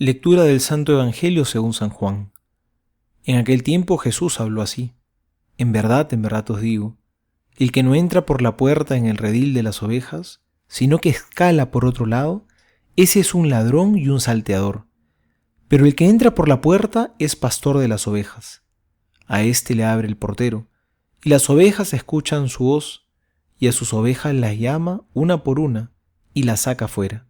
Lectura del Santo Evangelio según San Juan. En aquel tiempo Jesús habló así: en verdad os digo, el que no entra por la puerta en el redil de las ovejas, sino que escala por otro lado, ese es un ladrón y un salteador. Pero el que entra por la puerta es pastor de las ovejas. A éste le abre el portero, y las ovejas escuchan su voz, y a sus ovejas las llama una por una, y las saca fuera.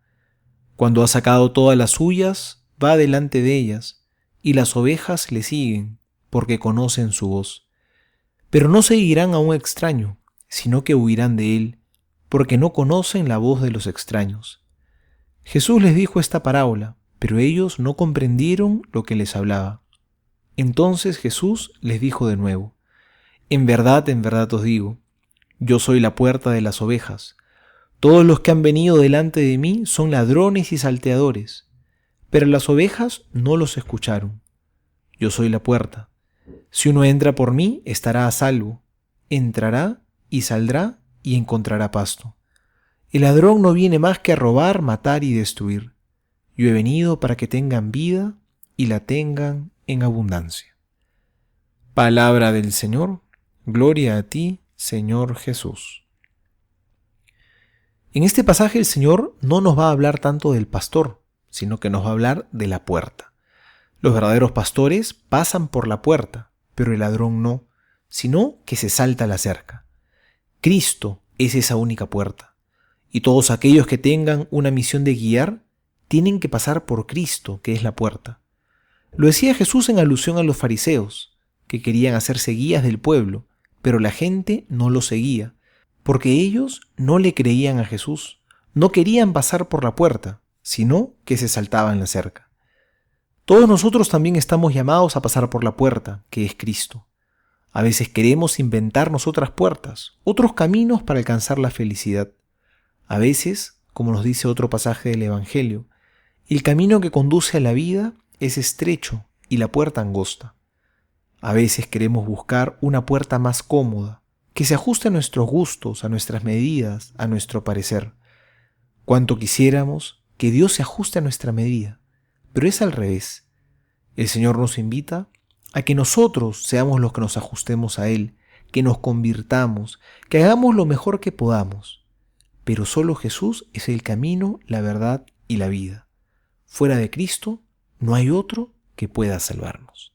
Cuando ha sacado todas las suyas, va delante de ellas, y las ovejas le siguen, porque conocen su voz. Pero no seguirán a un extraño, sino que huirán de él, porque no conocen la voz de los extraños. Jesús les dijo esta parábola, pero ellos no comprendieron lo que les hablaba. Entonces Jesús les dijo de nuevo: en verdad os digo, yo soy la puerta de las ovejas. Todos los que han venido delante de mí son ladrones y salteadores, pero las ovejas no los escucharon. Yo soy la puerta. Si uno entra por mí, estará a salvo. Entrará y saldrá y encontrará pasto. El ladrón no viene más que a robar, matar y destruir. Yo he venido para que tengan vida y la tengan en abundancia. Palabra del Señor. Gloria a ti, Señor Jesús. En este pasaje el Señor no nos va a hablar tanto del pastor, sino que nos va a hablar de la puerta. Los verdaderos pastores pasan por la puerta, pero el ladrón no, sino que se salta la cerca. Cristo es esa única puerta, y todos aquellos que tengan una misión de guiar tienen que pasar por Cristo, que es la puerta. Lo decía Jesús en alusión a los fariseos, que querían hacerse guías del pueblo, pero la gente no lo seguía, porque ellos no le creían a Jesús, no querían pasar por la puerta, sino que se saltaban la cerca. Todos nosotros también estamos llamados a pasar por la puerta, que es Cristo. A veces queremos inventarnos otras puertas, otros caminos para alcanzar la felicidad. A veces, como nos dice otro pasaje del Evangelio, el camino que conduce a la vida es estrecho y la puerta angosta. A veces queremos buscar una puerta más cómoda, que se ajuste a nuestros gustos, a nuestras medidas, a nuestro parecer. Cuánto quisiéramos que Dios se ajuste a nuestra medida, pero es al revés. El Señor nos invita a que nosotros seamos los que nos ajustemos a Él, que nos convirtamos, que hagamos lo mejor que podamos. Pero solo Jesús es el camino, la verdad y la vida. Fuera de Cristo no hay otro que pueda salvarnos.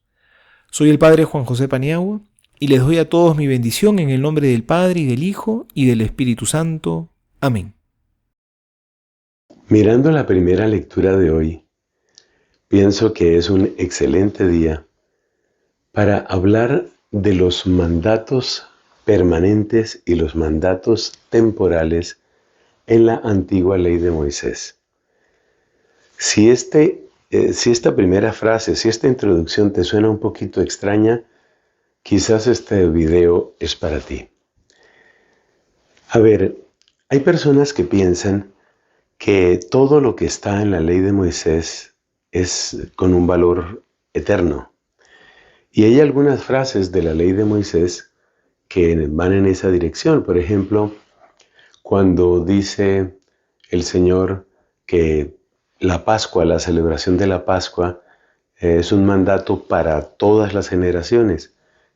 Soy el Padre Juan José Paniagua y les doy a todos mi bendición en el nombre del Padre y del Hijo y del Espíritu Santo. Amén. Mirando la primera lectura de hoy, pienso que es un excelente día para hablar de los mandatos permanentes y los mandatos temporales en la antigua ley de Moisés. Si esta primera frase, si esta introducción te suena un poquito extraña, quizás este video es para ti. A ver, hay personas que piensan que todo lo que está en la ley de Moisés es con un valor eterno. Y hay algunas frases de la ley de Moisés que van en esa dirección. Por ejemplo, cuando dice el Señor que la Pascua, la celebración de la Pascua, es un mandato para todas las generaciones.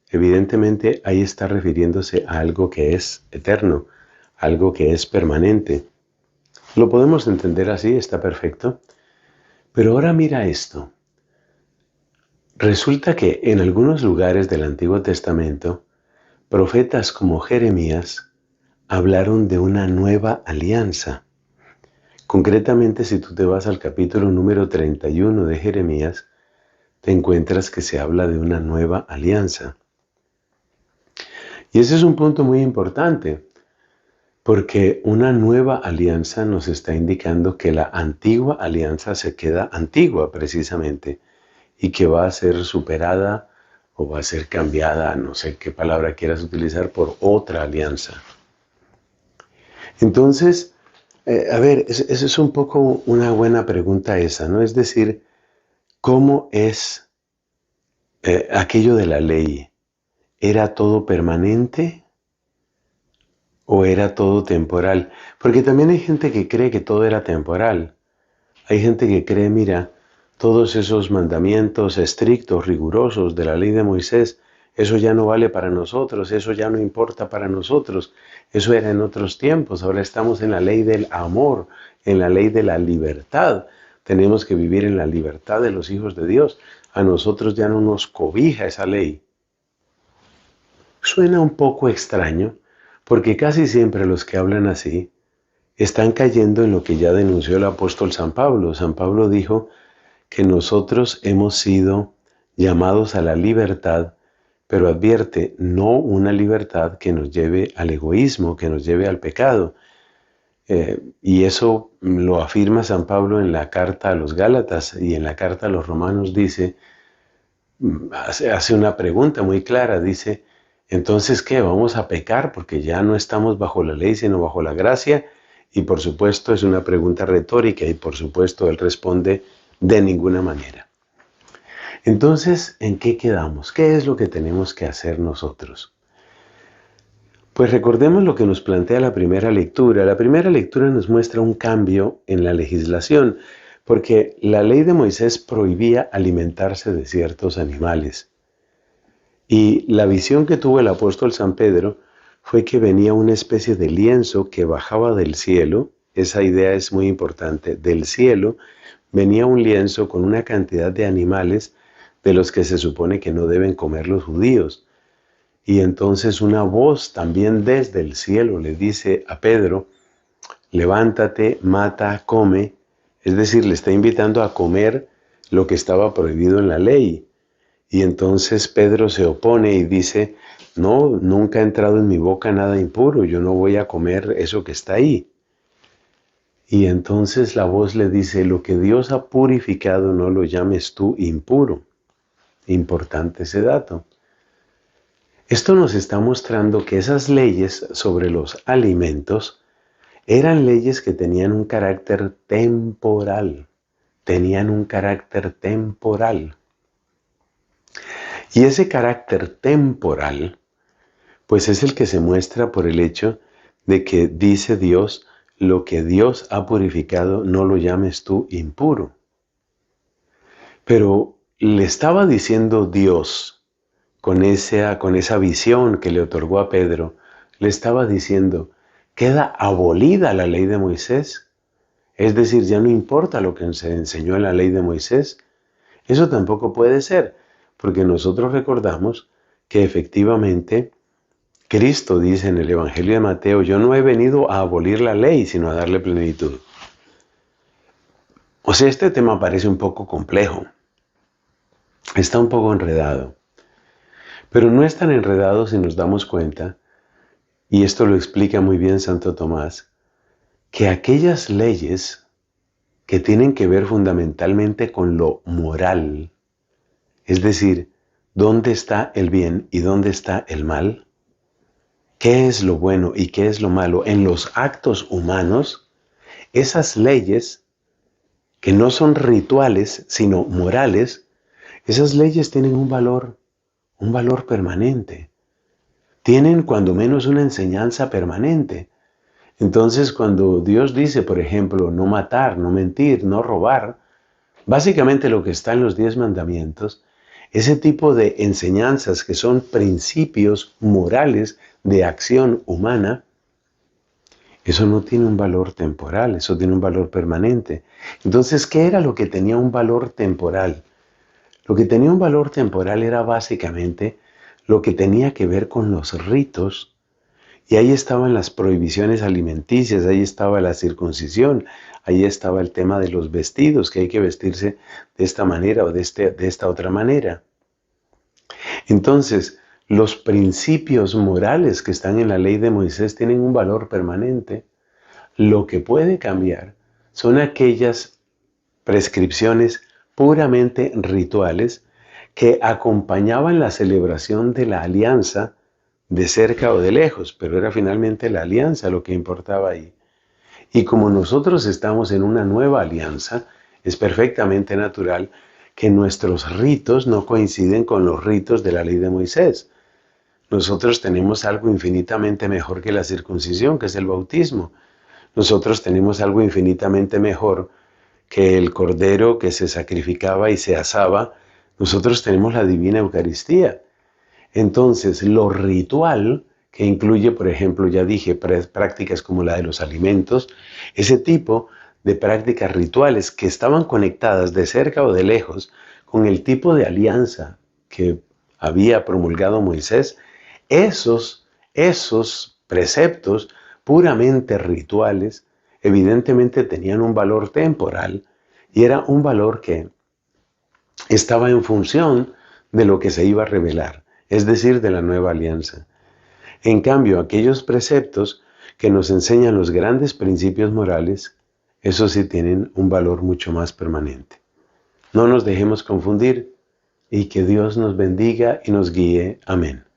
Evidentemente ahí está refiriéndose a algo que es eterno, algo que es permanente. Lo podemos entender así, está perfecto. Pero ahora mira esto. Resulta que en algunos lugares del Antiguo Testamento, profetas como Jeremías hablaron de una nueva alianza. Concretamente, si tú te vas al capítulo número 31 de Jeremías, te encuentras que se habla de una nueva alianza. Y ese es un punto muy importante, porque una nueva alianza nos está indicando que la antigua alianza se queda antigua precisamente y que va a ser superada o va a ser cambiada, no sé qué palabra quieras utilizar, por otra alianza. Entonces, esa es un poco una buena pregunta esa, ¿no? Es decir, ¿cómo es aquello de la ley? ¿Era todo permanente o era todo temporal? Porque también hay gente que cree que todo era temporal. Hay gente que cree, mira, todos esos mandamientos estrictos, rigurosos de la ley de Moisés, eso ya no vale para nosotros, eso ya no importa para nosotros. Eso era en otros tiempos, ahora estamos en la ley del amor, en la ley de la libertad. Tenemos que vivir en la libertad de los hijos de Dios. A nosotros ya no nos cobija esa ley. Suena un poco extraño, porque casi siempre los que hablan así están cayendo en lo que ya denunció el apóstol San Pablo. San Pablo dijo que nosotros hemos sido llamados a la libertad, pero advierte, no una libertad que nos lleve al egoísmo, que nos lleve al pecado. Y eso lo afirma San Pablo en la carta a los Gálatas, y en la carta a los Romanos dice, hace una pregunta muy clara, dice, entonces ¿qué? ¿Vamos a pecar porque ya no estamos bajo la ley sino bajo la gracia? Y por supuesto es una pregunta retórica y por supuesto él responde de ninguna manera. Entonces, ¿en qué quedamos? ¿Qué es lo que tenemos que hacer nosotros? Pues recordemos lo que nos plantea la primera lectura. La primera lectura nos muestra un cambio en la legislación, porque la ley de Moisés prohibía alimentarse de ciertos animales. Y la visión que tuvo el apóstol San Pedro fue que venía una especie de lienzo que bajaba del cielo. Esa idea es muy importante. Del cielo venía un lienzo con una cantidad de animales de los que se supone que no deben comer los judíos. Y entonces una voz también desde el cielo le dice a Pedro, levántate, mata, come. Es decir, le está invitando a comer lo que estaba prohibido en la ley. Y entonces Pedro se opone y dice, no, nunca ha entrado en mi boca nada impuro, yo no voy a comer eso que está ahí. Y entonces la voz le dice, lo que Dios ha purificado no lo llames tú impuro. Importante ese dato. Esto nos está mostrando que esas leyes sobre los alimentos eran leyes que tenían un carácter temporal. Tenían un carácter temporal. Y ese carácter temporal, pues es el que se muestra por el hecho de que dice Dios, lo que Dios ha purificado no lo llames tú impuro. Pero le estaba diciendo Dios, con esa visión que le otorgó a Pedro, le estaba diciendo, queda abolida la ley de Moisés. Es decir, ya no importa lo que se enseñó en la ley de Moisés. Eso tampoco puede ser, porque nosotros recordamos que efectivamente Cristo dice en el Evangelio de Mateo, yo no he venido a abolir la ley, sino a darle plenitud. O sea, este tema parece un poco complejo. Está un poco enredado. Pero no es tan enredado si nos damos cuenta, y esto lo explica muy bien Santo Tomás, que aquellas leyes que tienen que ver fundamentalmente con lo moral, es decir, ¿dónde está el bien y dónde está el mal? ¿Qué es lo bueno y qué es lo malo en los actos humanos? Esas leyes, que no son rituales, sino morales, esas leyes tienen un valor permanente. Tienen cuando menos una enseñanza permanente. Entonces, cuando Dios dice, por ejemplo, no matar, no mentir, no robar, básicamente lo que está en los 10 mandamientos, ese tipo de enseñanzas que son principios morales de acción humana, eso no tiene un valor temporal, eso tiene un valor permanente. Entonces, ¿qué era lo que tenía un valor temporal? Lo que tenía un valor temporal era básicamente lo que tenía que ver con los ritos. Y ahí estaban las prohibiciones alimenticias, ahí estaba la circuncisión, ahí estaba el tema de los vestidos, que hay que vestirse de esta manera o de esta otra manera. Entonces, los principios morales que están en la ley de Moisés tienen un valor permanente. Lo que puede cambiar son aquellas prescripciones puramente rituales que acompañaban la celebración de la alianza de cerca o de lejos, pero era finalmente la alianza lo que importaba ahí. Y como nosotros estamos en una nueva alianza, es perfectamente natural que nuestros ritos no coinciden con los ritos de la ley de Moisés. Nosotros tenemos algo infinitamente mejor que la circuncisión, que es el bautismo. Nosotros tenemos algo infinitamente mejor que el cordero que se sacrificaba y se asaba, nosotros tenemos la divina Eucaristía. Entonces, lo ritual, que incluye, por ejemplo, ya dije, prácticas como la de los alimentos, ese tipo de prácticas rituales que estaban conectadas de cerca o de lejos con el tipo de alianza que había promulgado Moisés, esos preceptos puramente rituales evidentemente tenían un valor temporal y era un valor que estaba en función de lo que se iba a revelar, es decir, de la nueva alianza. En cambio, aquellos preceptos que nos enseñan los grandes principios morales, esos sí tienen un valor mucho más permanente. No nos dejemos confundir y que Dios nos bendiga y nos guíe. Amén.